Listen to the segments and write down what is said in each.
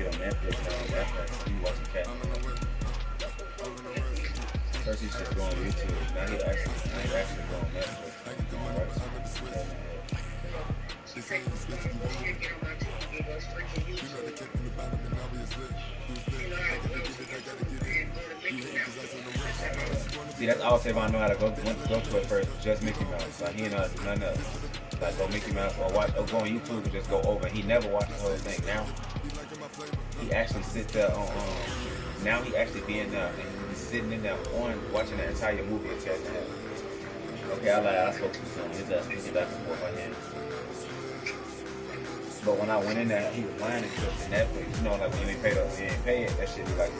shit on Netflix now. After he watching cat. First he just go on YouTube. Now he actually go on Netflix. See, that's all if I know how to go to it first. Just Mickey Mouse. Like he ain't none else. Like go Mickey Mouse or go on YouTube and just go over. He never watched the whole thing. Now he actually sits there on. Now he actually being there and he's sitting in there on watching the entire movie and checking it out. Okay, I spoke too soon. His ass speaking back and forth by him. But when I went in there, he was lying to Netflix. You know, like when you ain't pay it, that shit be like,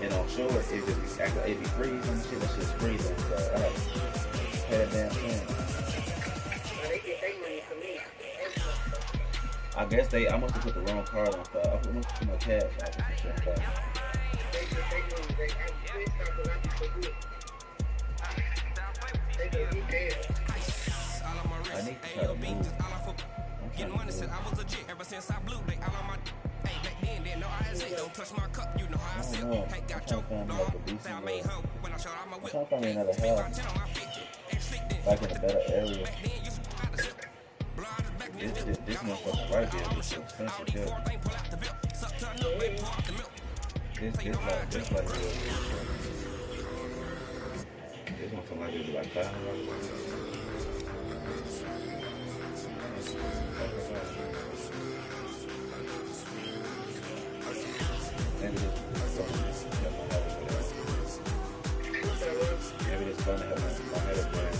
and on sure it just be acting, it be freezing and shit. That shit's freezing. So I had to pay that damn thing. I guess I must have put the wrong card on stuff. I must have put my cash out or some shit. I need to try to move. Getting money since I was legit. Ever since I blew, they all on my. Hey, back then, didn't know Allst8. Don't touch my cup, you know how I sip. Hey, got your dog. I made her when I showed out my whip. I'm trying to find another house. Like in a better area. This motherfucker right there is so expensive here. This like real. This motherfucker like this is like $500. Maybe this fun to have my head up there.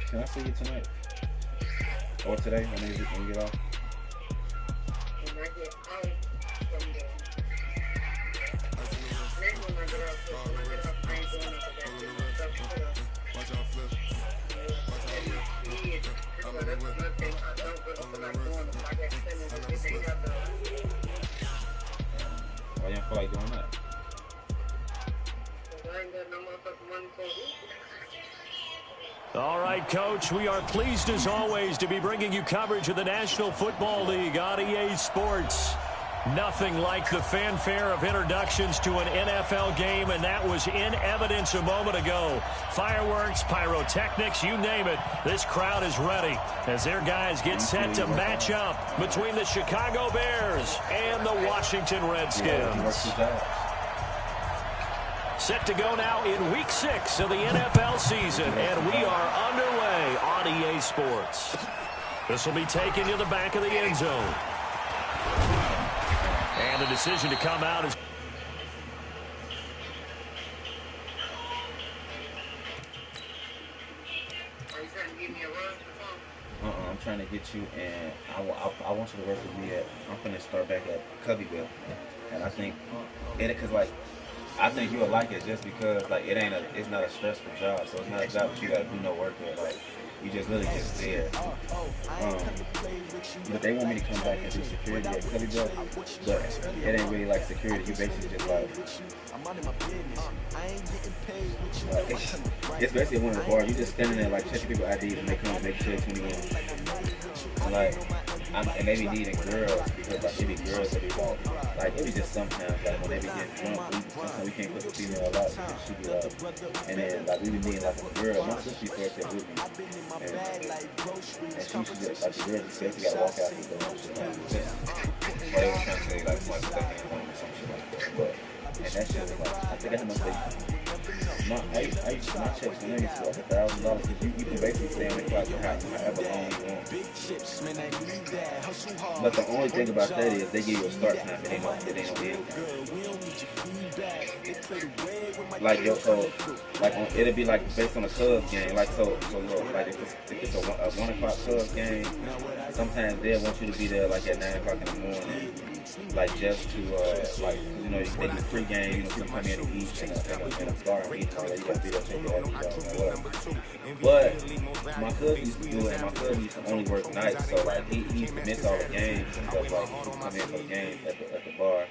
Can I see you tonight? Or today when you get off? When I get off from the next one I get off, so when I get off, I ain't doing nothing. Watch out, flip. Why you don't feel like doing that? I ain't got no motherfucking money for it. All right, Coach, we are pleased as always to be bringing you coverage of the National Football League on EA Sports. Nothing like the fanfare of introductions to an NFL game, and that was in evidence a moment ago. Fireworks, pyrotechnics, you name it. This crowd is ready as their guys get set to match up between the Chicago Bears and the Washington Redskins. Set to go now in Week 6 of the NFL season, and we are underway on EA Sports. This will be taken to the back of the end zone. And the decision to come out is... I'm trying to get you, and I want you to work with me I'm going to start back at Cubbyville. And I think, because like, I think you'll like it just because like it's not a stressful job, so it's not a job that you gotta do no work with. Like you just really just there. But they want me to come back and do security at Cubbyville, but it ain't really like security. You basically just like it's basically one of the bars. You just standing there like checking people's IDs and they come and make sure it's 21. And like and they be needing girls because like it be girls that be like it be just sometimes like when they be getting drunk, sometimes we can't put the female out because she be like, and then like we be needing like a girl. My sister first there with me, and she used to just like the girl just said she gotta walk out the door and shit like that. But they were trying to say like somebody put that thing on or some shit like that. But and that shit was like I think I had my checks when they used to like $1,000 because you can basically stay on the clock however long you want. But the only thing about that is they give you a start time, it ain't no end time. Like it'll be like based on a Cubs game, like so look, like if it's a 1 o'clock Cubs game, sometimes they'll want you to be there like at 9 o'clock in the morning, like just to like you know they do pregame, you know sometimes you have to eat in a bar and eat and all that. You gotta be there check your ass or whatever. But my cousin used to do it, and my cousin used to only work nights, so like he used to miss all the games and stuff like he used to come in for the games at the bar.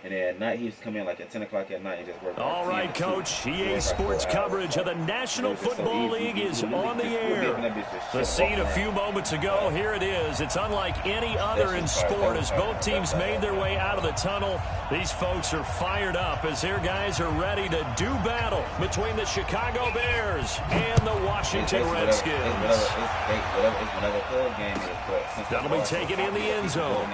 And then at night, he used to come in like at 10 o'clock at night and just work. All right, Coach. EA Sports coverage of the National Football League is on the air. The scene a few moments ago, here it is. It's unlike any other in sport as both teams made their way out of the tunnel. These folks are fired up as their guys are ready to do battle between the Chicago Bears and the Washington Redskins. That'll be taken in the end zone.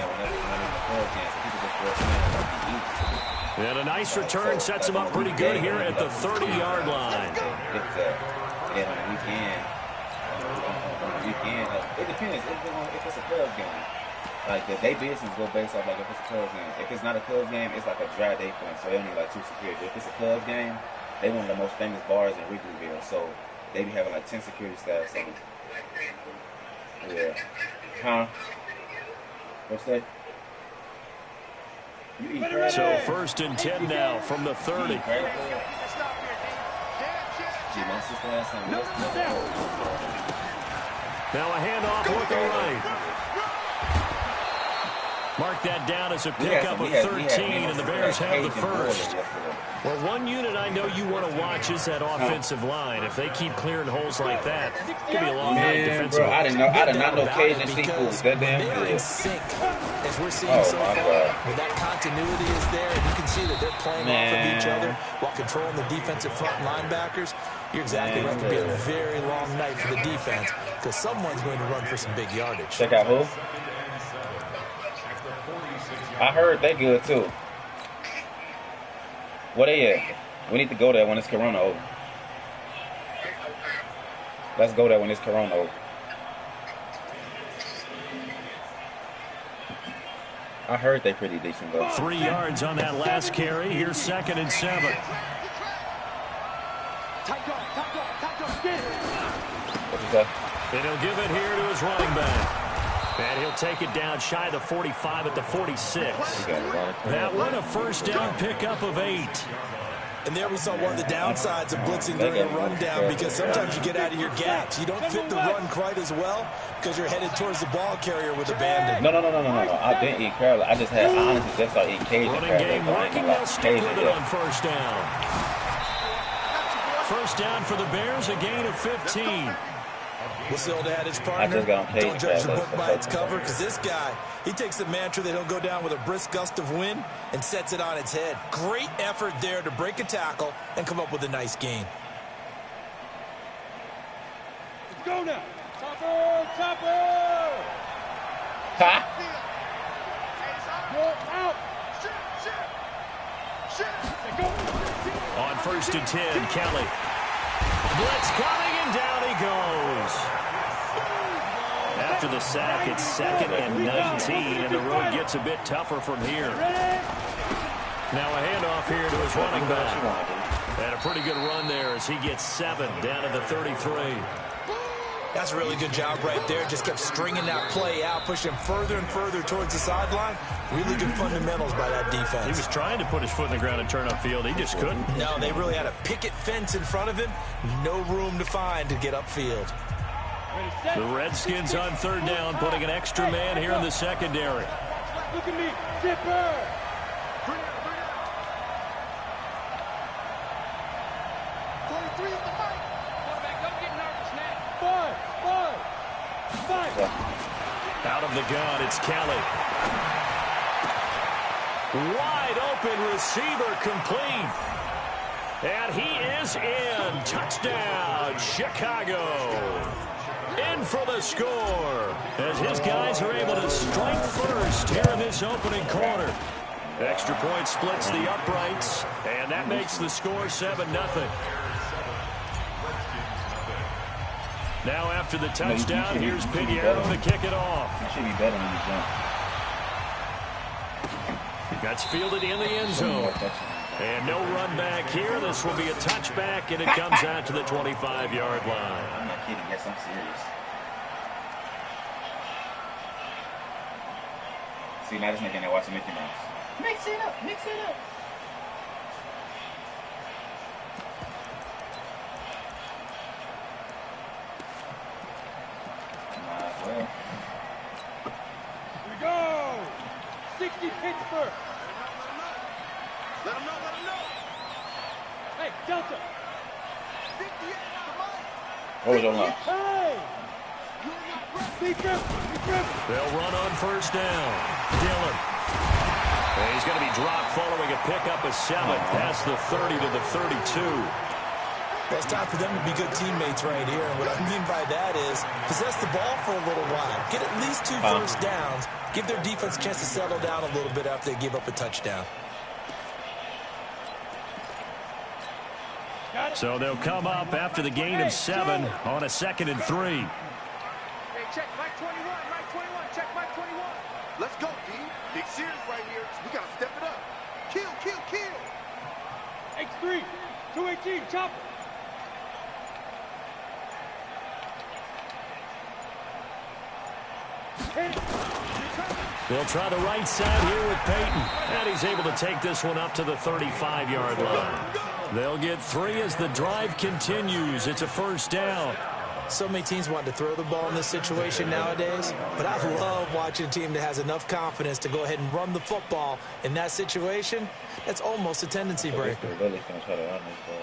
And a nice return sets him up pretty good here at the 30-yard line. It depends if it's a Cubs game. Like, the day business go based off, like, if it's a Cubs game. If it's not a Cubs game, it's like a dry day for them, so they only like 2 security. If it's a Cubs game, they one of the most famous bars in Wrigleyville, so they be having like 10 security staffs on them. Yeah. Huh? What's that? So 1st and 10 now from the 30. Now a handoff looking right. Mark that down as a pickup of 13, and the Bears have the first. Well, one unit I know you want to watch is that offensive line. If they keep clearing holes like that, it could be a long night defensively. I did not know Cajun seafood was that damn good. In sync, as we're seeing so far, when that continuity is there, and you can see that they're playing off of each other while controlling the defensive front linebackers. You're exactly right. It could be a very long night for the defense because someone's going to run for some big yardage. Check out who? I heard they good too. Where they at? We need to go there when it's Corona over. Let's go there when it's Corona over. I heard they pretty decent though. 3 yards on that last carry. Here's 2nd and 7. What you say? And he'll give it here to his running back. And he'll take it down shy of the 45 at the 46. That one a first down pickup of 8. And there we saw one of the downsides of blitzing during a rundown because sometimes you get out of your gaps. You don't fit the run quite as well because you're headed towards the ball carrier with abandon. No. I didn't eat Carolina. I honestly just started eating Cajun. Running game working. They'll stick with it on first down. First down for the Bears, a gain of 15. Whistled at his partner. Don't judge the book by its cover because this guy, he takes the mantra that he'll go down with a brisk gust of wind and sets it on its head. Great effort there to break a tackle and come up with a nice gain. Let's go now. Topper! Ha! On 1st and 10, Kelly. Blitz coming, and down he goes. After the sack, it's 2nd and 19, and the road gets a bit tougher from here. Now a handoff here to his running back. And a pretty good run there as he gets 7 down to the 33. That's a really good job right there. Just kept stringing that play out, pushing him further and further towards the sideline. Really good fundamentals by that defense. He was trying to put his foot in the ground and turn upfield. He just couldn't. No, they really had a picket fence in front of him. No room to find to get upfield. The Redskins on 3rd down, putting an extra man here in the secondary. Look at me. Zipper. Out of the gun, it's Kelly. Wide open receiver complete. And he is in. Touchdown, Chicago. In for the score as his guys are able to strike first here in this opening quarter. Extra point splits the uprights, and that makes the score 7-0. Now after the touchdown, here's Pinheiro to kick it off. You should be better when you jump. That's fielded in the end zone. And no run back here. This will be a touchback, and it comes out to the 25-yard line. I'm not kidding. Yes, I'm serious. See, now this nigga in there watching Mickey Mouse. Mix it up. Mix it up. Well. Here we go. 60 Pittsburgh. Let him know, let him know. Hey, Delta. What was your line? Hey! They'll run on first down. Dillon. And he's going to be dropped following a pickup of 7 past the 30 to the 32. Well, it's time for them to be good teammates right here. And what I mean by that is possess the ball for a little while. Get at least 2 first downs. Give their defense a chance to settle down a little bit after they give up a touchdown. So they'll come up after the gain of 7 on a 2nd and 3. Hey, check Mike 21, Mike 21, check Mike 21. Let's go, D. Big series right here. We got to step it up. Kill, kill, kill. X3, 218, chopper. They'll try the right side here with Peyton. And he's able to take this one up to the 35-yard line. They'll get 3 as the drive continues. It's a first down. So many teams want to throw the ball in this situation nowadays, but I love watching a team that has enough confidence to go ahead and run the football in that situation. That's almost a tendency breaker. Really gonna try to run this ball.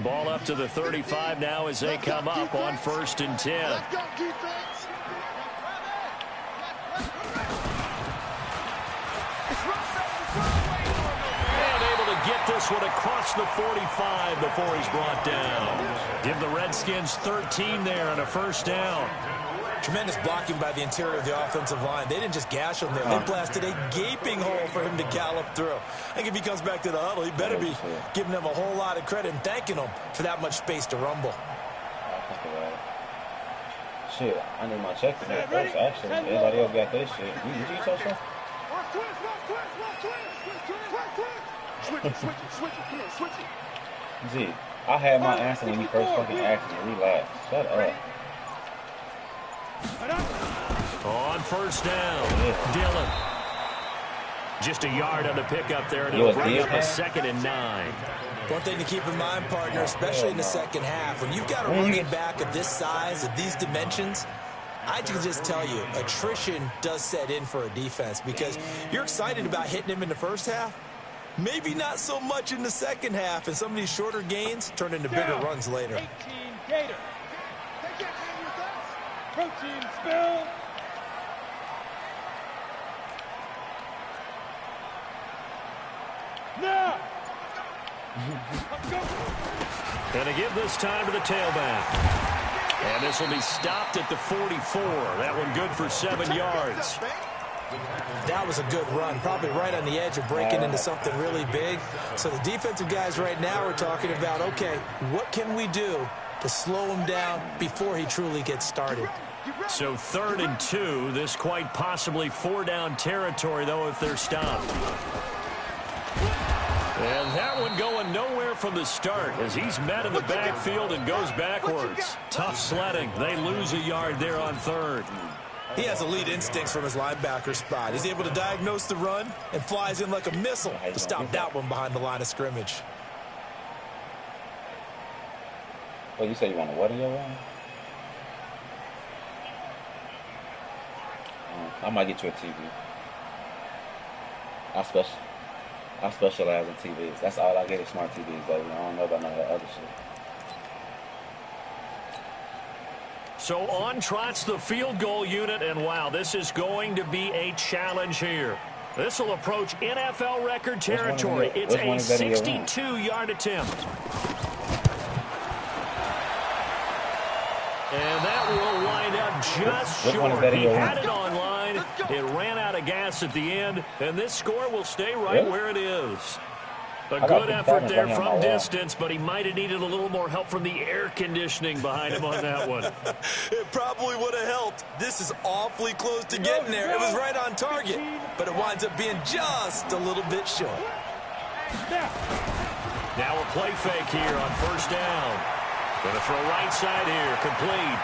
Ball up to the 35 now as they come up on 1st and 10. Let's go, defense. And able to get this one across the 45 before he's brought down. Give the Redskins 13 there and a first down. Tremendous blocking by the interior of the offensive line. They didn't just gash him there. They blasted a gaping hole for him to gallop through. I think if he comes back to the huddle, he better be giving them a whole lot of credit and thanking them for that much space to rumble. Shit, I need my check to that first, actually. Everybody else got this shit. You eat something? Switch it. Come on, switch it. Gee, I had my answer when you first fucking asked me. Relax. Shut up. On first down, Dillon. Just a yard on the pickup there, and it'll bring up a 2nd and 9. One thing to keep in mind, partner, especially in the second half, when you've got a running back of this size, of these dimensions, I can just tell you, attrition does set in for a defense because you're excited about hitting him in the first half. Maybe not so much in the second half, and some of these shorter gains turn into bigger runs later. 18 Gator. Protein spill. Now. And to give this time to the tailback. And this will be stopped at the 44. That one good for 7 yards. That was a good run, probably right on the edge of breaking into something really big. So the defensive guys right now are talking about, okay, what can we do to slow him down before he truly gets started? So 3rd and 2, this quite possibly 4-down territory, though, if they're stopped. And that one going nowhere from the start as he's met in the backfield and goes backwards. Tough sledding. They lose a yard there on 3rd. He has elite instincts from his linebacker spot. He's able to diagnose the run and flies in like a missile to stop that one behind the line of scrimmage. Well, you say you want a what in your run? I might get you a TV. I specialize in TVs. That's all I get is smart TVs, baby. I don't know about none of that other shit. So on trots the field goal unit, and wow, this is going to be a challenge here. This will approach NFL record territory. It's a 62-yard attempt. And that will wind up just short. He had it on line. It ran out of gas at the end, and this score will stay right where it is. A good effort there from distance, but he might have needed a little more help from the air conditioning behind him on that one. It probably would have helped. This is awfully close to getting there. It was right on target, but it winds up being just a little bit short. Now a play fake here on first down. Going to throw right side here, complete.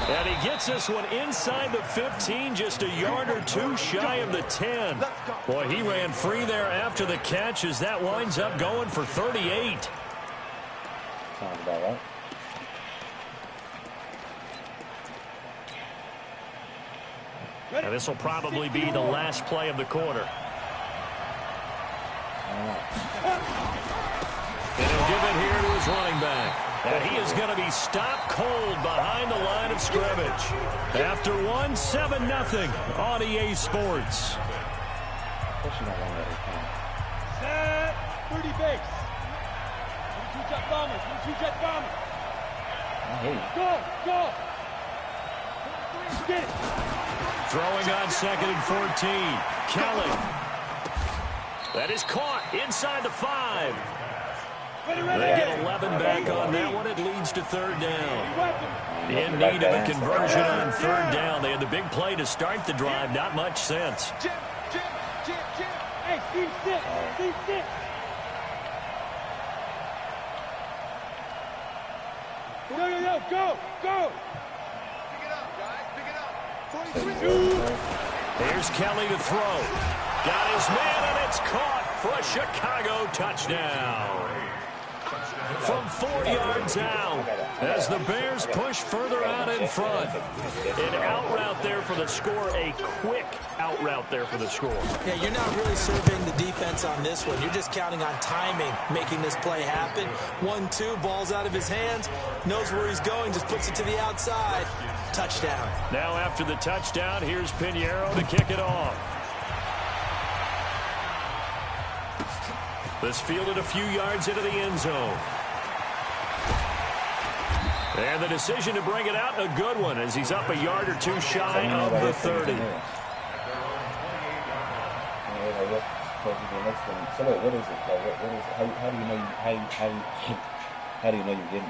And he gets this one inside the 15, just a yard or two shy of the 10. Boy, he ran free there after the catch as that winds up going for 38. Sounds about right. And this will probably be the last play of the quarter. And he'll give it here to his running back. And he is going to be stopped cold behind the line of scrimmage. After 7-0 on EA Sports. Set. 30 base. 22 jet bombers. 22 jet bombers. Go. Go. Get it. Throwing on 2nd and 14. Kelly. That is caught inside the 5. They get 11 back on that one. It leads to 3rd down. In need of a conversion on 3rd down. They had the big play to start the drive. Not much sense. Hey, team 6. Team 6. Go. Go. Pick it up, guys. Pick it up. 23. Here's Kelly to throw. Got his man, and it's caught for a Chicago touchdown. From 4 yards out as the Bears push further out in front. An out route there for the score, a quick out route there for the score. Yeah, you're not really surveying the defense on this one. You're just counting on timing, making this play happen. 1-2, ball's out of his hands, knows where he's going, just puts it to the outside. Touchdown. Now after the touchdown, here's Pinheiro to kick it off. This fielded a few yards into the end zone. And the decision to bring it out, a good one, as he's up a yard or two shy of the 30. So wait, what is it? Like, what is it? How do you know how do you know you're getting it?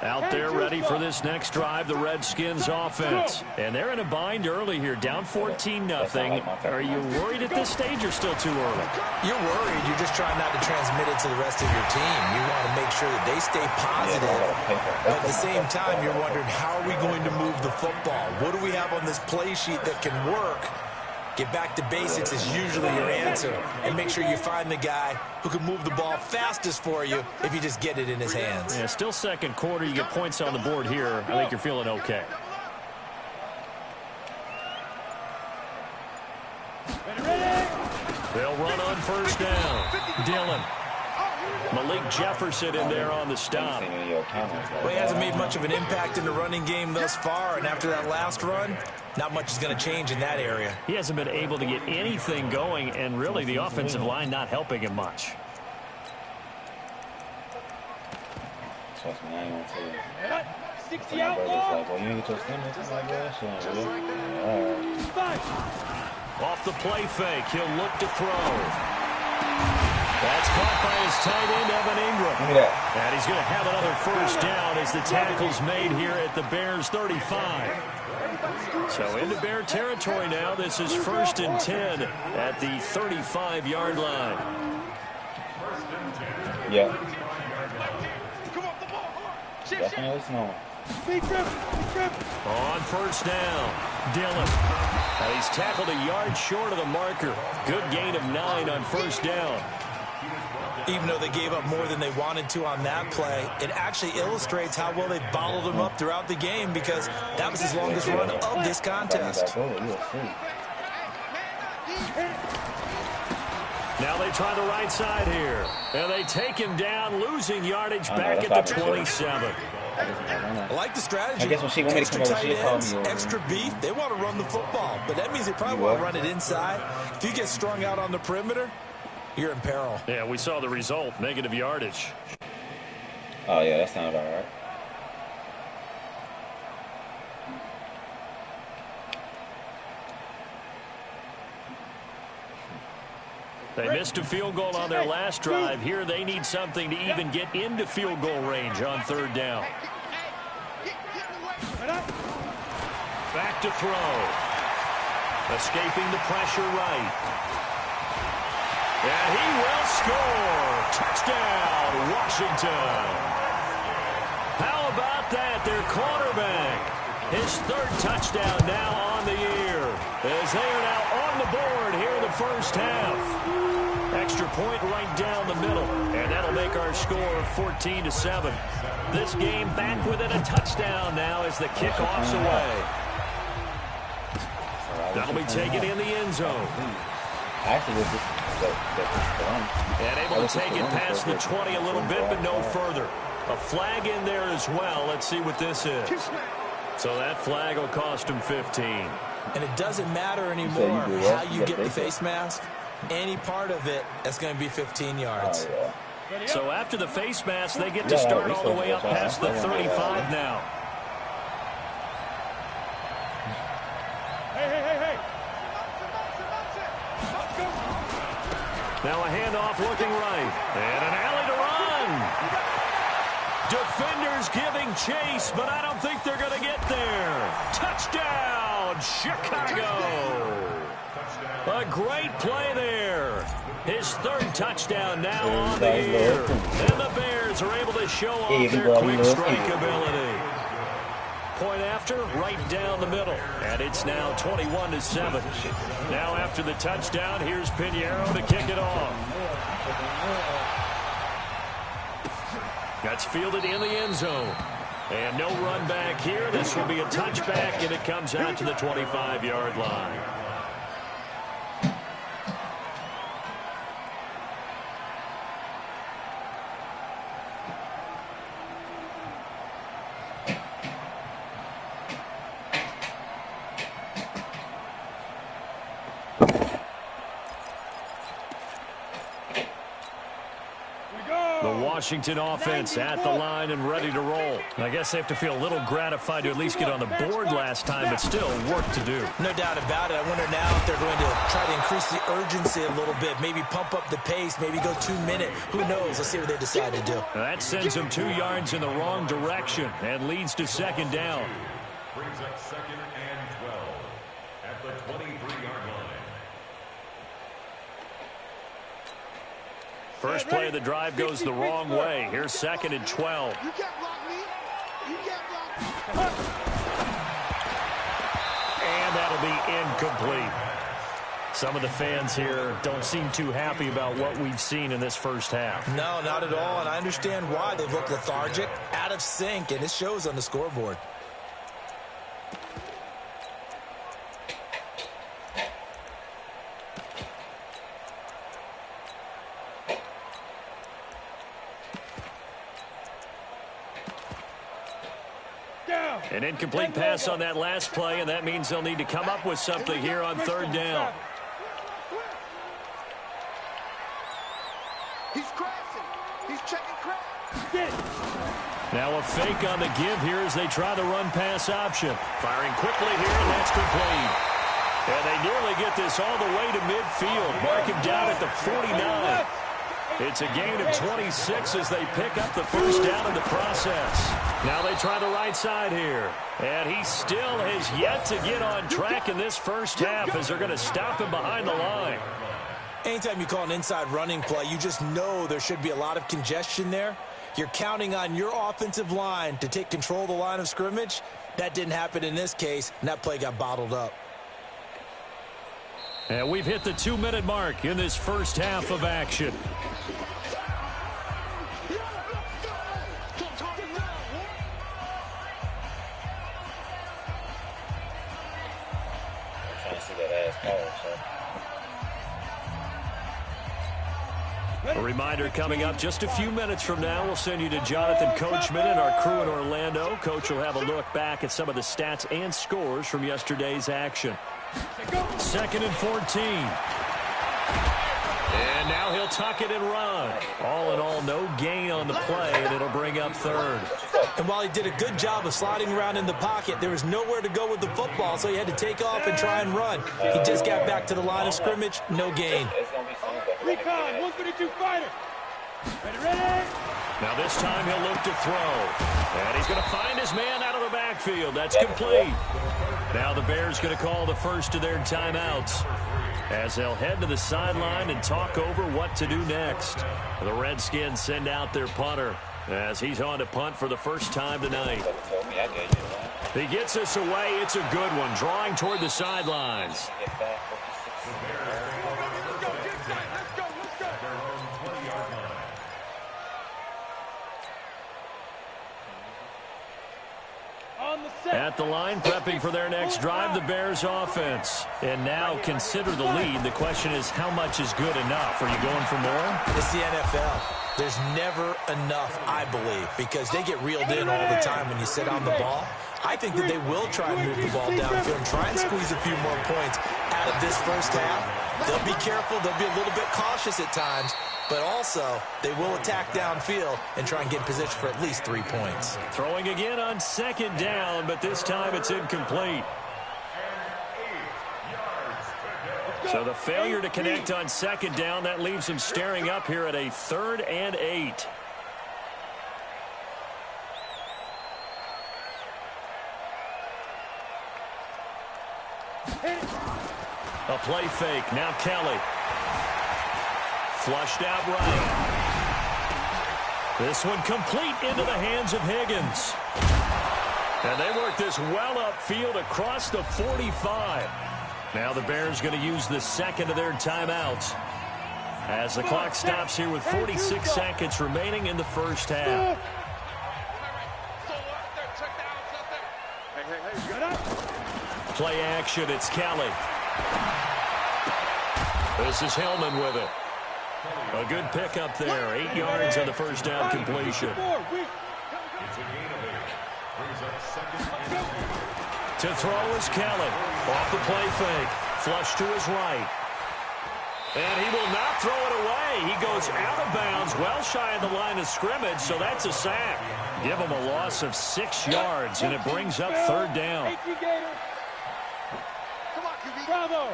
Out there ready for this next drive, the Redskins offense. And they're in a bind early here, down 14-0. Are you worried at this stage or still too early? You're worried. You're just trying not to transmit it to the rest of your team. You want to make sure that they stay positive. But at the same time, you're wondering, how are we going to move the football? What do we have on this play sheet that can work? Get back to basics is usually your answer. And make sure you find the guy who can move the ball fastest for you if you just get it in his hands. Yeah, still second quarter. You get points on the board here. I think you're feeling okay. They'll run on 1st down. Dillon. Malik Jefferson in there on the stop. Well, he hasn't made much of an impact in the running game thus far, and after that last run, not much is going to change in that area. He hasn't been able to get anything going, and really the offensive line not helping him much. Trust me, I ain't gonna tell you. 60 outlaw. Well, you ain't get your stimulus. I'm like, yeah, Off the play fake, he'll look to throw. That's caught by his tight end, Evan Ingram. Look at that. And he's going to have another 1st down as the tackle's made here at the Bears 35. So into Bear territory now. This is 1st and 10 at the 35-yard line. Yeah. Definitely small. On 1st down, Dillon. He's tackled a yard short of the marker. Good gain of 9 on 1st down. Even though they gave up more than they wanted to on that play, it actually illustrates how well they bottled him up throughout the game, because that was his longest run of this contest. Now they try the right side here. And they take him down, losing yardage back at the 27. I like the strategy. I guess when she want me to come over, she'll call me over. Extra beef. They want to run the football, but that means they probably want to run it inside. If you get strung out on the perimeter, you're in peril. Yeah, we saw the result, negative yardage. Oh, yeah, that sounds all right. They missed a field goal on their last drive. Here they need something to even get into field goal range on 3rd down. Back to throw. Escaping the pressure right. And he will score. Touchdown, Washington. How about that? Their quarterback. His 3rd touchdown now on the year, as they are now on the board here in the 1st half. extra point right down the middle. And that'll make our score 14-7. This game back within a touchdown now as the kickoff's away. That'll be taken in the end zone. And able to take it past the 20 a little bit, but no further. A flag in there as well. Let's see what this is. So that flag will cost him 15. And it doesn't matter anymore how you get the face mask. Any part of it, that's going to be 15 yards. So after the face mask, they get to start all the way up past the 35 now. Now a handoff looking right. And an alley to run. Defenders giving chase, but I don't think they're going to get there. Touchdown, Chicago. A great play there. His third touchdown now on the year. And the Bears are able to show off their quick strike ability. Point after, right down the middle. And it's now 21-7. Now after the touchdown, here's Pinheiro to kick it off. That's fielded in the end zone. And no run back here. This will be a touchback, and it comes out to the 25-yard line. Washington offense at the line and ready to roll. I guess they have to feel a little gratified to at least get on the board last time, but still work to do. No doubt about it. I wonder now if they're going to try to increase the urgency a little bit, maybe pump up the pace, maybe go 2 minute. Who knows? Let's see what they decide to do. That sends them 2 yards in the wrong direction and leads to second down. Brings up 2nd and 12 at the 23-yard line. First play of the drive goes the wrong way. Here's 2nd and 12. You can't block me. You can't block me. And that'll be incomplete. Some of the fans here don't seem too happy about what we've seen in this first half. No, not at all, and I understand why. They've looked lethargic, out of sync, and it shows on the scoreboard. An incomplete pass on that last play, and that means they'll need to come up with something here on third down. He's crashing. He's checking crash. Now a fake on the give here as they try the run-pass option. Firing quickly here, and that's complete. And they nearly get this all the way to midfield. Mark him down at the 49. It's a gain of 26 as they pick up the first down in the process. Now they try the right side here. And he still has yet to get on track in this first half as they're going to stop him behind the line. Anytime you call an inside running play, you just know there should be a lot of congestion there. You're counting on your offensive line to take control of the line of scrimmage. That didn't happen in this case, and that play got bottled up. And we've hit the 2-minute mark in this first half of action. A reminder coming up just a few minutes from now. We'll send you to Jonathan Coachman and our crew in Orlando. Coach will have a look back at some of the stats and scores from yesterday's action. 2nd and 14. And now he'll tuck it and run. All in all, no gain on the play, and it'll bring up third. And while he did a good job of sliding around in the pocket, there was nowhere to go with the football, so he had to take off and try and run. He just got back to the line of scrimmage, no gain. Recon, 132 fighter. Ready? Now this time he'll look to throw. And he's going to find his man out of the backfield. That's complete. Now the Bears going to call the first of their timeouts as they'll head to the sideline and talk over what to do next. The Redskins send out their punter as he's on to punt for the first time tonight. He gets us away. It's a good one, drawing toward the sidelines. At the line, prepping for their next drive, the Bears offense. And now consider the lead. The question is, how much is good enough? Are you going for more? It's the NFL. There's never enough, I believe, because they get reeled in all the time when you sit on the ball. I think that they will try and move the ball downfield and try and squeeze a few more points out of this first half. They'll be careful. They'll be a little bit cautious at times. But also, they will attack downfield and try and get in position for at least 3 points. Throwing again on second down, but this time it's incomplete. So the failure to connect on second down, that leaves them staring up here at a 3rd and 8. A play fake. Now Kelly. Flushed out right. This one complete into the hands of Higgins. And they work this well upfield across the 45. Now the Bears going to use the second of their timeouts as the clock stops here with 46 seconds remaining in the first half. Play action. It's Kelly. This is Hillman with it. A good pickup there. 8 yards on the first down completion. To throw is Kelly. Off the play fake. Flush to his right. And he will not throw it away. He goes out of bounds, well shy of the line of scrimmage, so that's a sack. Give him a loss of 6 yards, and it brings up 3rd down. Bravo.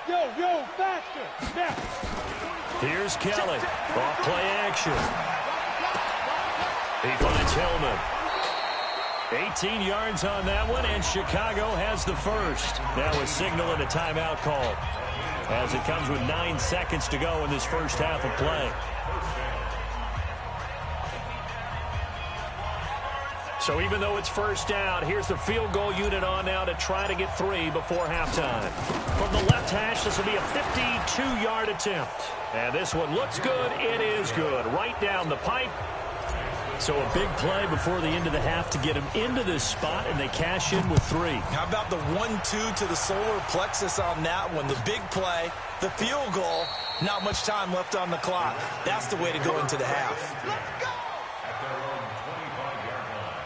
Yo, faster. Now. Here's Kelly. Off play action. He finds Hillman. 18 yards on that one, and Chicago has the first. Now a signal and a timeout call as it comes with 9 seconds to go in this first half of play. So even though it's first down, here's the field goal unit on now to try to get 3 before halftime. From the left hash, this will be a 52-yard attempt. And this one looks good. It is good. Right down the pipe. So a big play before the end of the half to get him into this spot, and they cash in with 3. How about the 1-2 to the solar plexus on that one? The big play, the field goal, not much time left on the clock. That's the way to go into the half. Let's go! At their own 25-yard line.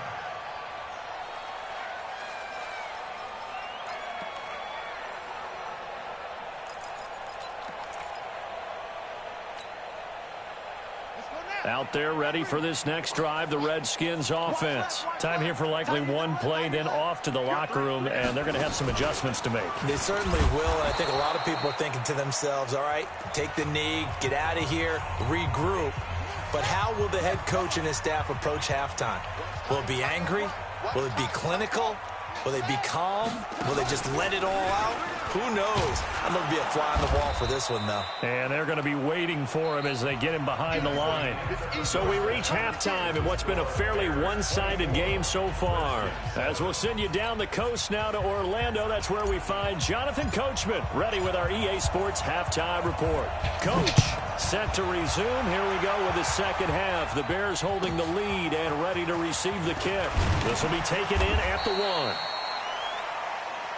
Out there ready for this next drive, the Redskins offense. Time here for likely one play, then off to the locker room, and they're going to have some adjustments to make. They certainly will, and I think a lot of people are thinking to themselves, all right, take the knee, get out of here, regroup. But how will the head coach and his staff approach halftime? Will it be angry? Will it be clinical? Will they be calm? Will they just let it all out? Who knows? I'm going to be a fly on the wall for this one, though. And they're going to be waiting for him as they get him behind the line. So we reach halftime in what's been a fairly one-sided game so far. As we'll send you down the coast now to Orlando, that's where we find Jonathan Coachman, ready with our EA Sports Halftime Report. Coach, set to resume. Here we go with the second half. The Bears holding the lead and ready to receive the kick. This will be taken in at the 1.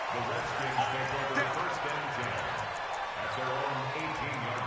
The Redskins take over first and 10 at their own 18-yard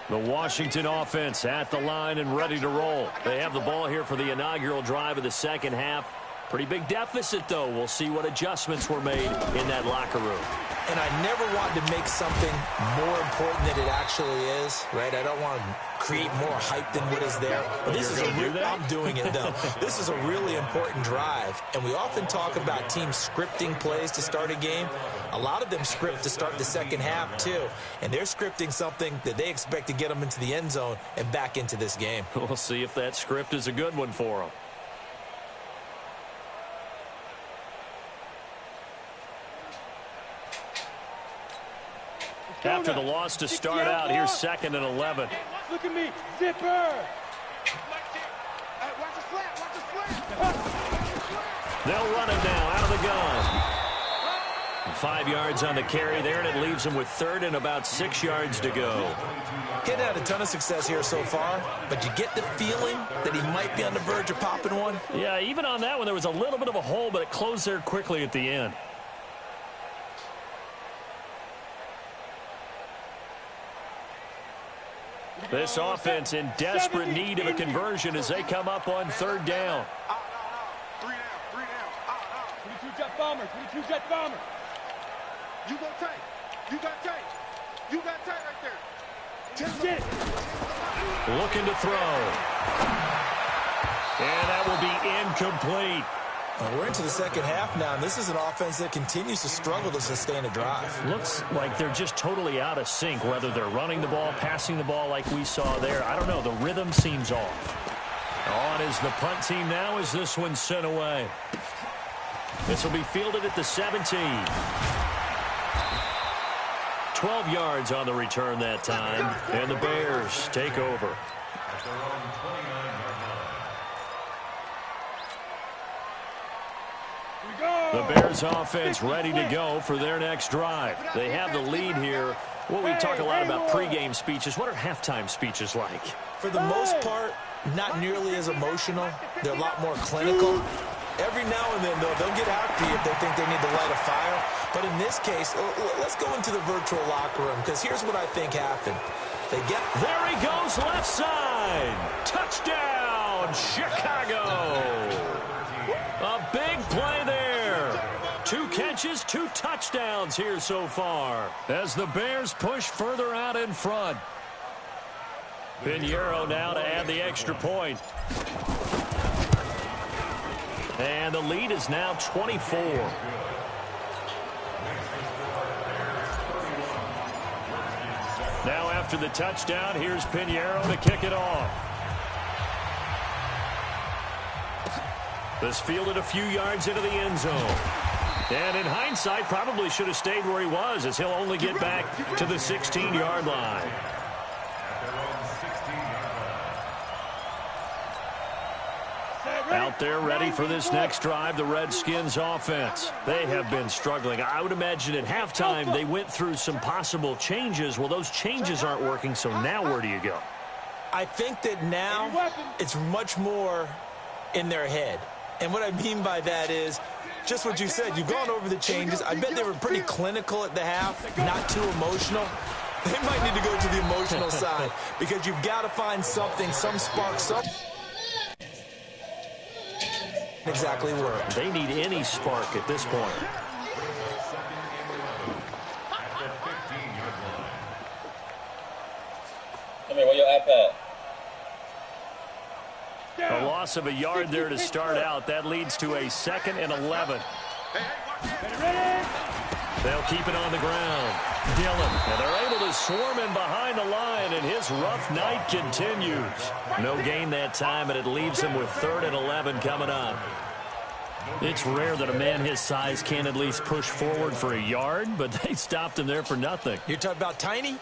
line. The Washington offense at the line and ready to roll. They have the ball here for the inaugural drive of the second half. Pretty big deficit, though. We'll see what adjustments were made in that locker room. And I never want to make something more important than it actually is, right? I don't want to create more hype than what is there. But this is I'm doing it, though. This is a really important drive. And we often talk about teams scripting plays to start a game. A lot of them script to start the second half, too. And they're scripting something that they expect to get them into the end zone and back into this game. We'll see if that script is a good one for them. After the loss to start out, here's 2nd and 11. Look at me, zipper. They'll run it now out of the gun. 5 yards on the carry there, and it leaves him with third and about 6 yards to go. He hadn't had a ton of success here so far, but you get the feeling that he might be on the verge of popping one. Yeah, even on that one, there was a little bit of a hole, but it closed there quickly at the end. This offense in desperate need of a conversion as they come up on third down. 22 jet bombers, 22 jet bombers. You go tight. You got tight. You got tight right there. Looking to throw. And that will be incomplete. We're into the second half now, and this is an offense that continues to struggle to sustain a drive. Looks like they're just totally out of sync, whether they're running the ball, passing the ball like we saw there. I don't know. The rhythm seems off. On is the punt team now as this one's sent away. This will be fielded at the 17. 12 yards on the return that time, and the Bears take over. At their own 29-yard line. The Bears offense ready to go for their next drive. They have the lead here. Well, we talk a lot about pregame speeches. What are halftime speeches like? For the most part, not nearly as emotional. They're a lot more clinical. Every now and then, though, they'll get after you if they think they need to light a fire. But in this case, let's go into the virtual locker room, because here's what I think happened. There he goes, left side. Touchdown, Chicago. A big play there. 2 catches, 2 touchdowns here so far as the Bears push further out in front. Pinheiro now to add the extra point. And the lead is now 24. Now after the touchdown, here's Pinheiro to kick it off. This fielded a few yards into the end zone. And in hindsight, probably should have stayed where he was, as he'll only get back to the 16-yard line. Out there ready for this next drive, the Redskins offense. They have been struggling. I would imagine at halftime they went through some possible changes. Well, those changes aren't working, so now where do you go? I think that now it's much more in their head. And what I mean by that is just what you said. You've gone over the changes. I bet they were pretty clinical at the half, not too emotional. They might need to go to the emotional side because you've got to find something, some spark, something. Exactly work. They need any spark at this point. Come here, where your iPad? A loss of a yard there to start out. That leads to a 2nd and 11. They'll keep it on the ground. Dillon, and they're able to swarm in behind the line, and his rough night continues. No gain that time, and it leaves him with 3rd and 11 coming up. It's rare that a man his size can at least push forward for a yard, but they stopped him there for nothing. You're talking about Tiny?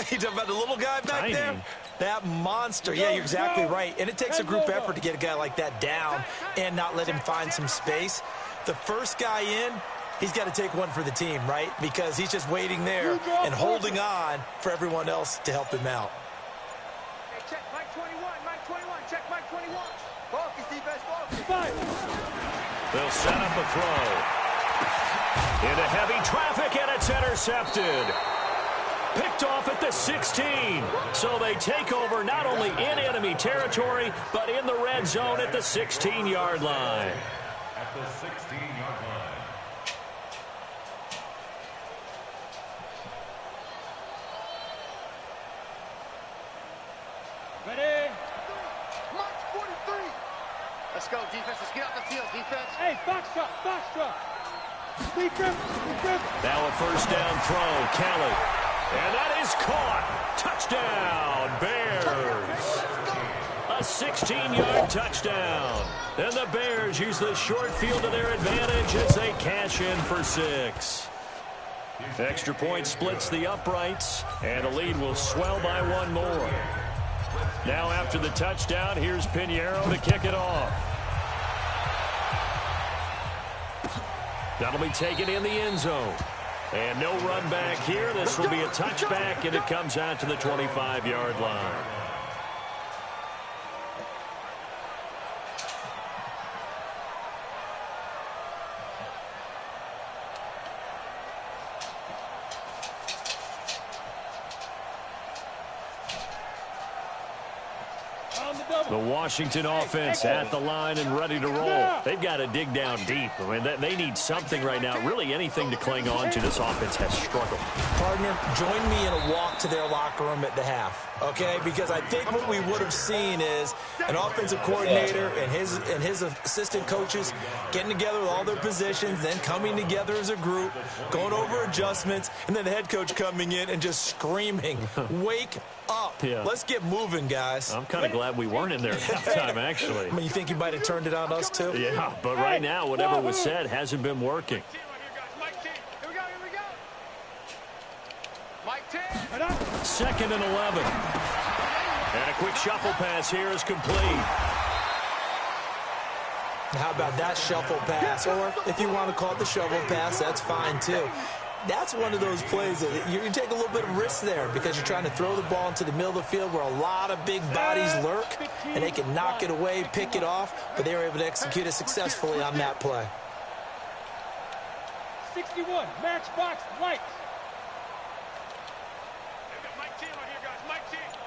You're talking about the little guy back there? That monster. Yeah, you're exactly right. And it takes a group effort to get a guy like that down and not let him find some space. The first guy in, he's got to take one for the team, right? Because he's just waiting there and holding on for everyone else to help him out. Hey, check Mike 21, Mike 21, check Mike 21. Focus, defense, focus. They'll set up a throw. Into heavy traffic, and it's intercepted. Picked off at the 16. So they take over not only in enemy territory, but in the red zone at the 16-yard line. At the 16-yard line. Ready? March 43. Let's go, defense. Let's get out the field, defense. Hey, foxtrot, foxtrot. Speed grip. Now a first down throw, Kelly. And that is caught. Touchdown, Bears. A 16-yard touchdown. And the Bears use the short field to their advantage as they cash in for 6. Extra point splits the uprights, and the lead will swell by 1 more. Now after the touchdown, here's Pinheiro to kick it off. That'll be taken in the end zone. And no run back here. This will be a touchback, and it comes out to the 25-yard line. The Washington offense at the line and ready to roll. They've got to dig down deep. I mean, they need something right now, really anything to cling on to. This offense has struggled. Partner, join me in a walk to their locker room at the half, okay? Because I think what we would have seen is an offensive coordinator and his assistant coaches getting together with all their positions, then coming together as a group, going over adjustments, and then the head coach coming in and just screaming, wake up. Yeah. Let's get moving, guys. I'm kind of glad we weren't in there at halftime, actually. I mean, you think you might have turned it on us, too? Yeah, but right now, whatever was said hasn't been working. Second and 11. And a quick shuffle pass here is complete. How about that shuffle pass? Or if you want to call it the shovel pass, that's fine, too. That's one of those plays that you take a little bit of risk there because you're trying to throw the ball into the middle of the field where a lot of big bodies lurk, and they can knock it away, pick it off, but they were able to execute it successfully on that play. 61, matchbox white.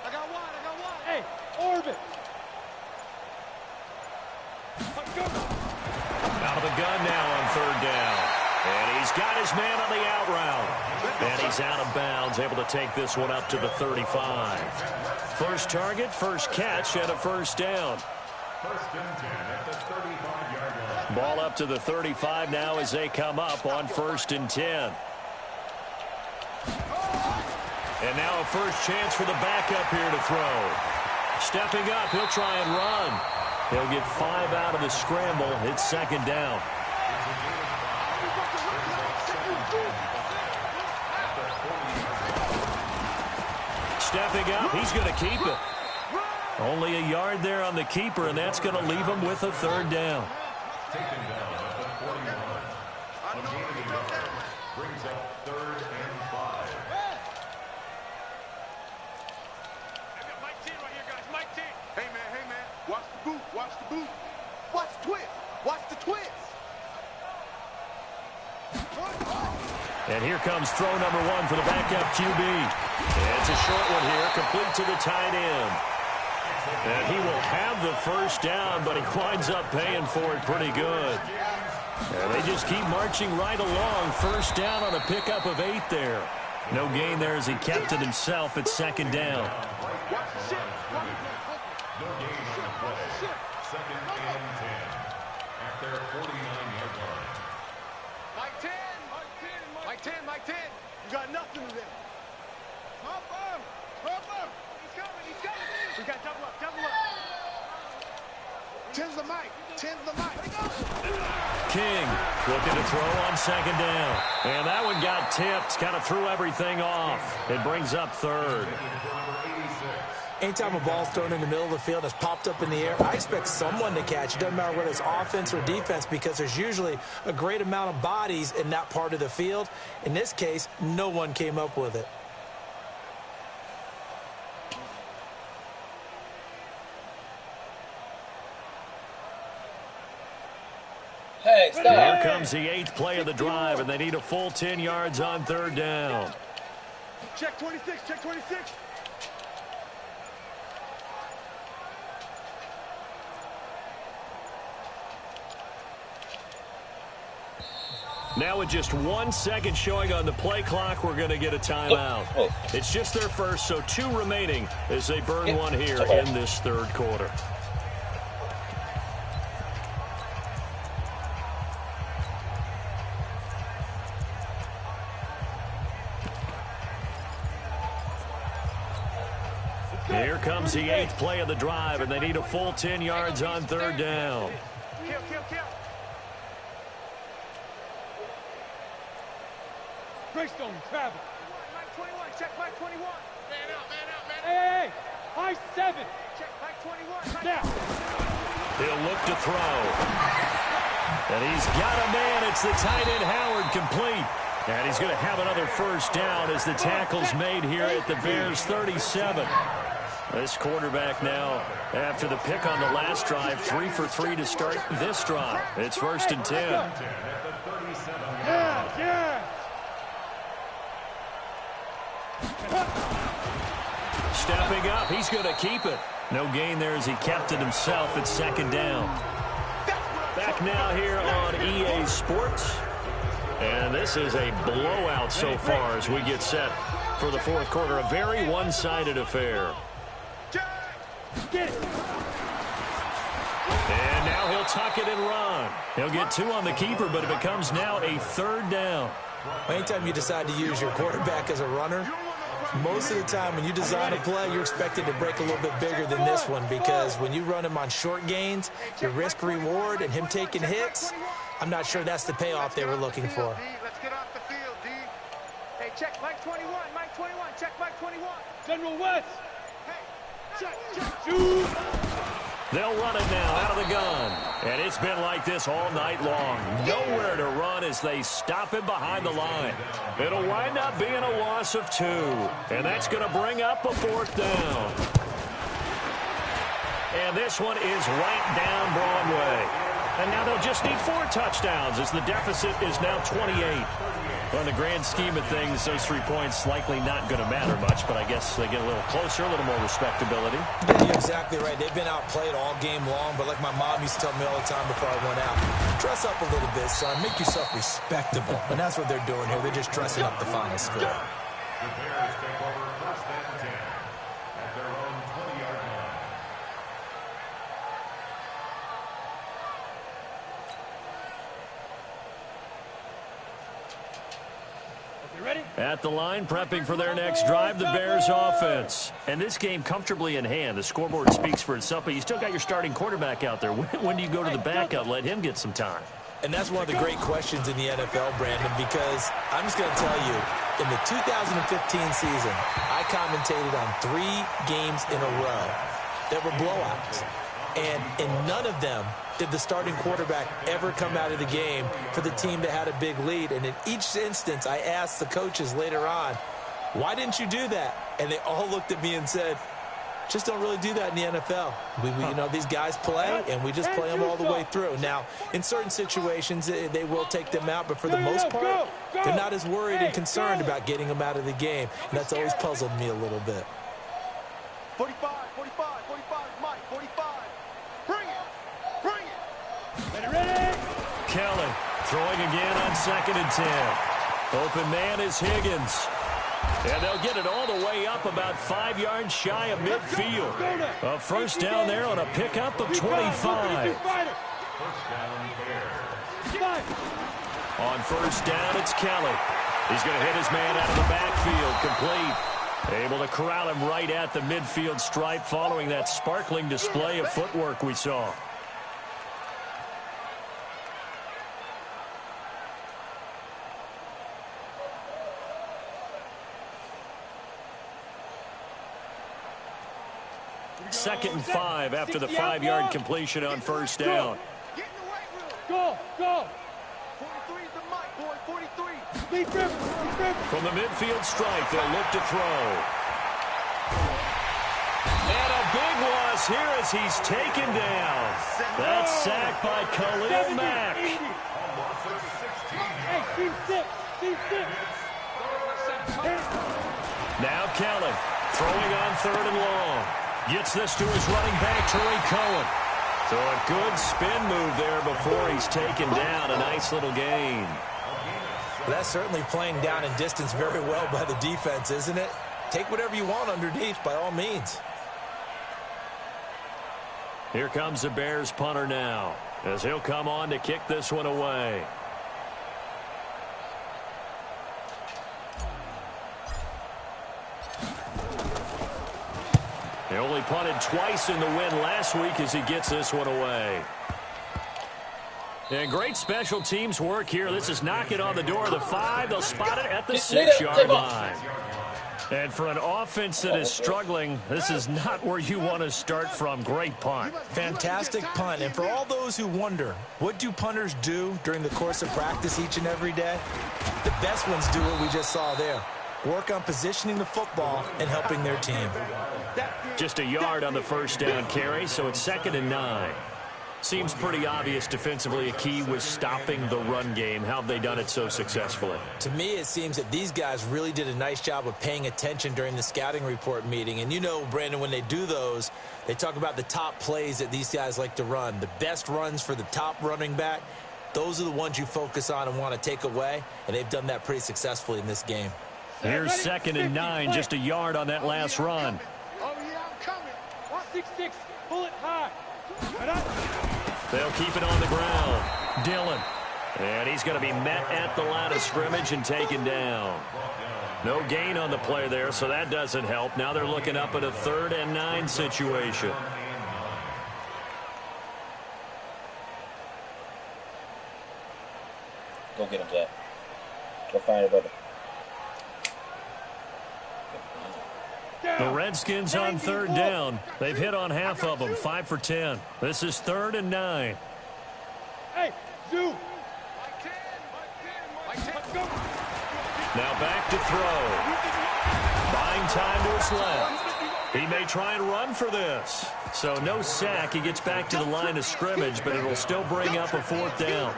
I got one. Hey, orbit. Out of the gun now on third down. And he's got his man on the out route. And he's out of bounds, able to take this one up to the 35. First target, first catch, and a first down. First and 10 at the 35-yard line. Ball up to the 35 now as they come up on first and 10. And now a first chance for the backup here to throw. Stepping up, he'll try and run. He'll get 5 out of the scramble. It's second down. Stepping up, he's going to keep it. Only a yard there on the keeper, and that's going to leave him with a third down. Taken down at the 41. A gain of 11 brings up 3rd and 5. Hey, man. Watch the boot. Watch the boot. Watch the twist. Watch the twist. And here comes throw number 1 for the backup QB. It's a short one here, complete to the tight end. And he will have the first down, but he winds up paying for it pretty good. And they just keep marching right along. First down on a pickup of 8 there. No gain there as he kept it himself at second down. No gain on the play. Second and 10 at their 49-yard line. Mike 10. You got nothing to them. Come on. He's coming. We got double up. 10's the Mike. King looking to throw on second down. And that one got tipped. Kind of threw everything off. It brings up third. Anytime a ball's thrown in the middle of the field, it's popped up in the air, I expect someone to catch. It doesn't matter whether it's offense or defense because there's usually a great amount of bodies in that part of the field. In this case, no one came up with it. Hey, stop. Here comes the 8th play of the drive, and they need a full 10 yards on third down. Check 26. Now with just 1 second showing on the play clock, we're going to get a timeout. It's just their first, so 2 remaining as they burn one here in this third quarter. Here comes the 8th play of the drive, and they need a full 10 yards on third down. Kill. Greystone, travel. Mike 21, check Mike 21. Man out. Hey, high 7. Check Mike 21. Now. He'll look to throw. And he's got a man. It's the tight end, Howard, complete. And he's going to have another first down as the tackle's made here at the Bears 37. This quarterback now, after the pick on the last drive, 3 for 3 to start this drive. It's 1st and 10. Stepping up, he's going to keep it. No gain there as he kept it himself at 2nd down. Back now here on EA Sports. And this is a blowout so far as we get set for the 4th quarter. A very one-sided affair. And now he'll tuck it and run. He'll get 2 on the keeper, but it becomes now a 3rd down. Anytime you decide to use your quarterback as a runner, most of the time when you design a play, you're expected to break a little bit bigger than this one, because when you run him on short gains, your risk-reward and him taking hits, I'm not sure that's the payoff they were looking for. Let's get off the field, D. Hey, check Mike 21. Mike 21. Check Mike 21. General West. Hey, check. Shoot. They'll run it now out of the gun. And it's been like this all night long. Nowhere to run as they stop him behind the line. It'll wind up being a loss of 2. And that's going to bring up a 4th down. And this one is right down Broadway. And now they'll just need 4 touchdowns as the deficit is now 28. Well, in the grand scheme of things, those 3 points likely not going to matter much, but I guess they get a little closer, a little more respectability. Yeah, you're exactly right. They've been outplayed all game long, but like my mom used to tell me all the time before I went out, dress up a little bit, son. Make yourself respectable. And that's what they're doing here. They're just dressing up the final score. The Bears take over 1st and 10 at their own 20-yard line. At the line, prepping for their next drive, the Bears offense. And this game comfortably in hand. The scoreboard speaks for itself, but you still got your starting quarterback out there. When do you go to the backup, let him get some time? And that's one of the great questions in the NFL, Brandon, because I'm just going to tell you, in the 2015 season, I commentated on 3 games in a row that were blowouts. And in none of them did the starting quarterback ever come out of the game for the team that had a big lead. And in each instance, I asked the coaches later on, why didn't you do that? And they all looked at me and said, just don't really do that in the NFL. You know, these guys play, and we just play them all the way through. Now, in certain situations, they will take them out, but for the most part, they're not as worried and concerned about getting them out of the game. And that's always puzzled me a little bit. 45, 45, 45, Mike, 45. Bring it. Ready. Kelly throwing again on 2nd and 10. Open man is Higgins. And they'll get it all the way up about 5 yards shy of midfield. A first down there on a pickup of 25. On first down, it's Kelly. He's going to hit his man out of the backfield, complete. Able to corral him right at the midfield stripe following that sparkling display of footwork we saw. Second and 5 after the 5-yard completion on first down. Get in the weight room. Go. 43 to Mike, boy, 43. From the midfield stripe, they'll look to throw. And a big loss here as he's taken down. That's sacked by Khalil Mack. Now Kelly throwing on 3rd and long. Gets this to his running back, Troy Cohen. So a good spin move there before he's taken down. A nice little gain. Well, that's certainly playing down in distance very well by the defense, isn't it? Take whatever you want underneath, by all means. Here comes the Bears punter now, as he'll come on to kick this one away. He only punted twice in the win last week as he gets this one away. And great special teams work here. This is knocking on the door of the 5. They'll spot it at the 6-yard line. And for an offense that is struggling, this is not where you want to start from. Great punt. Fantastic punt. And for all those who wonder, what do punters do during the course of practice each and every day? The best ones do what we just saw there. Work on positioning the football and helping their team. Just a yard on the first down carry, so it's 2nd and 9. Seems pretty obvious defensively a key was stopping the run game. How have they done it so successfully? To me, it seems that these guys really did a nice job of paying attention during the scouting report meeting. And you know, Brandon, when they do those, they talk about the top plays that these guys like to run. The best runs for the top running back, those are the ones you focus on and want to take away. And they've done that pretty successfully in this game. Here's 2nd and 9, just a yard on that last run. Oh, yeah, I'm coming. 1-6-6, pull it high. They'll keep it on the ground. Dillon. And he's going to be met at the line of scrimmage and taken down. No gain on the play there, so that doesn't help. Now they're looking up at a 3rd and 9 situation. Go get him, Jack. Go find it, brother. The Redskins on 3rd down. They've hit on half of them, 5 for 10. This is 3rd and 9. Hey, Zoo. Now back to throw. Buying time to his left. He may try and run for this. So no sack. He gets back to the line of scrimmage, but it'll still bring up a 4th down.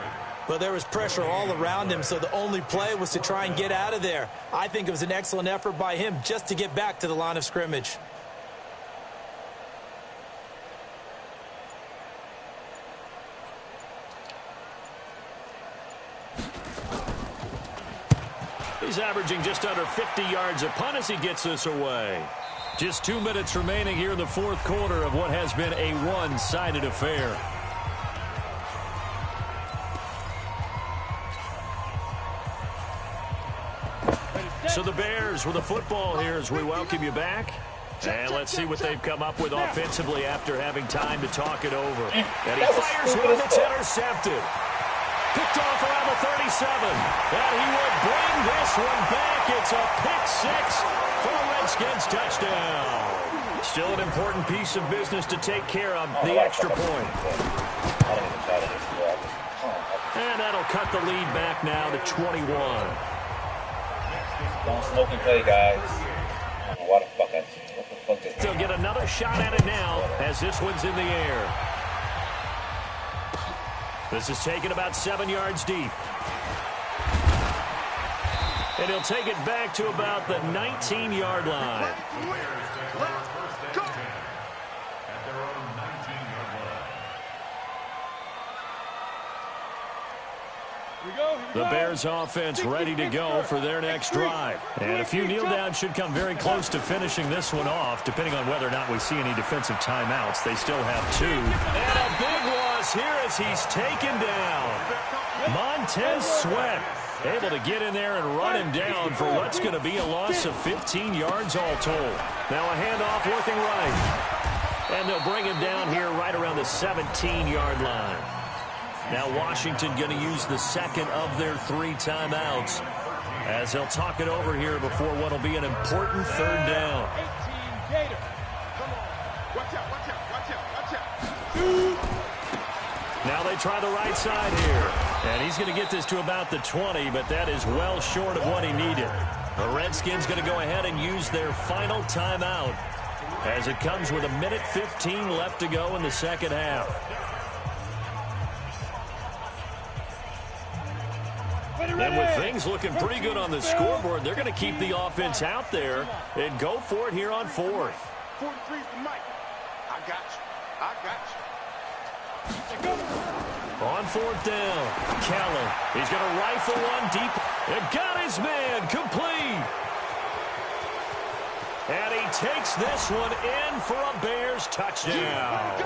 Well, there was pressure all around him, so the only play was to try and get out of there. I think it was an excellent effort by him just to get back to the line of scrimmage. He's averaging just under 50 yards a punt as he gets this away. Just 2 minutes remaining here in the 4th quarter of what has been a one-sided affair. So the Bears with the football here as we welcome you back. And let's see what they've come up with offensively after having time to talk it over. And he fires one that's intercepted. Picked off around the 37. And he will bring this one back. It's a pick 6 for a Redskins touchdown. Still an important piece of business to take care of, the extra point. And that'll cut the lead back now to 21. Don't smoke and play, guys. What the fuck is They'll get another shot at it now as this one's in the air. This is taken about 7 yards deep. And he'll take it back to about the 19-yard line. The Bears offense ready to go for their next drive. And a few kneel downs should come very close to finishing this one off, depending on whether or not we see any defensive timeouts. They still have 2. And a big loss here as he's taken down. Montez Sweat able to get in there and run him down for what's going to be a loss of 15 yards all told. Now a handoff looking right. And they'll bring him down here right around the 17-yard line. Now Washington going to use the second of their 3 timeouts as they'll talk it over here before what will be an important 3rd down. Now they try the right side here. And he's going to get this to about the 20, but that is well short of what he needed. The Redskins going to go ahead and use their final timeout as it comes with 1:15 left to go in the second half. And with things looking pretty good on the scoreboard, they're going to keep the offense out there and go for it here on 4th. 43's the mic. I got you. I got you. On 4th down, Kellen. He's going to rifle one deep. And got his man complete. And he takes this one in for a Bears touchdown.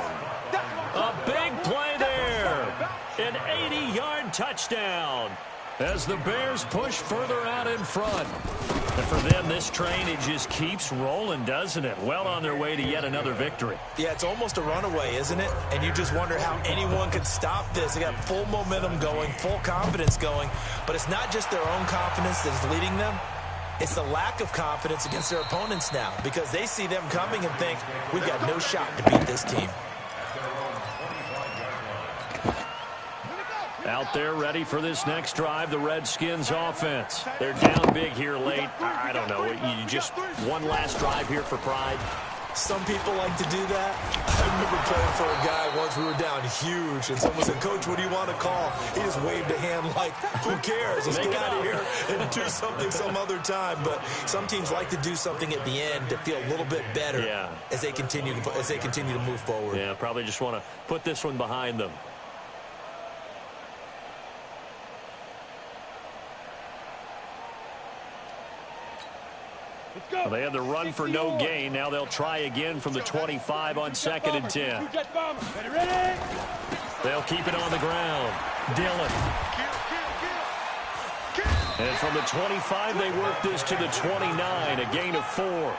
A big play there. An 80-yard touchdown as the Bears push further out in front. And for them, this train, it just keeps rolling, doesn't it? Well on their way to yet another victory. Yeah, it's almost a runaway, isn't it? And you just wonder how anyone could stop this. They got full momentum going, full confidence going. But it's not just their own confidence that's leading them. It's the lack of confidence against their opponents now because they see them coming and think, we've got no shot to beat this team. Out there ready for this next drive, the Redskins offense. They're down big here late. I don't know. You just one last drive here for pride. Some people like to do that. I remember playing for a guy once. We were down huge, and someone said, Coach, what do you want to call? He just waved a hand like, who cares? Let's get out of here and do something some other time. But some teams like to do something at the end to feel a little bit better as they continue to move forward. Yeah, probably just want to put this one behind them. Well, they had the run for no gain. Now they'll try again from the 25 on 2nd and 10. They'll keep it on the ground. Dillon. And from the 25, they work this to the 29, a gain of 4.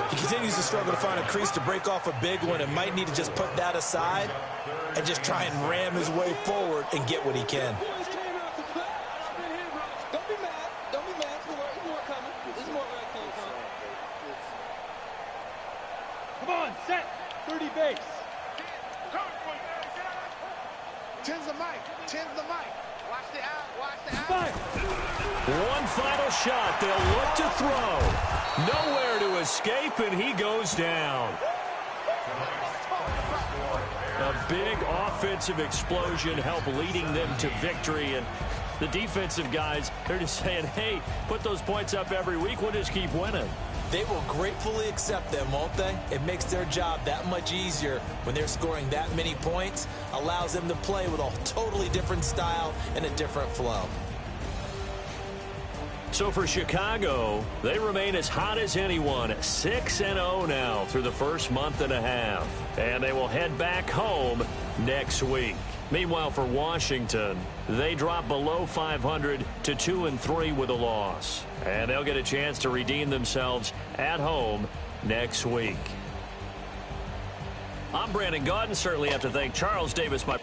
He continues to struggle to find a crease to break off a big one and might need to just put that aside and just try and ram his way forward and get what he can. Come on, set. 30 base. Tens the mic. Tens the mic. Watch the out. Watch the out. One final shot. They'll look to throw. Nowhere to escape, and he goes down. A big offensive explosion helped leading them to victory. And the defensive guys, they're just saying, hey, put those points up every week. We'll just keep winning. They will gratefully accept them, won't they? It makes their job that much easier when they're scoring that many points. Allows them to play with a totally different style and a different flow. So for Chicago, they remain as hot as anyone, 6-0 now through the first month and a half. And they will head back home next week. Meanwhile, for Washington, they drop below 500 to 2-3 with a loss. And they'll get a chance to redeem themselves at home next week. I'm Brandon Gaudin. Certainly have to thank Charles Davis, my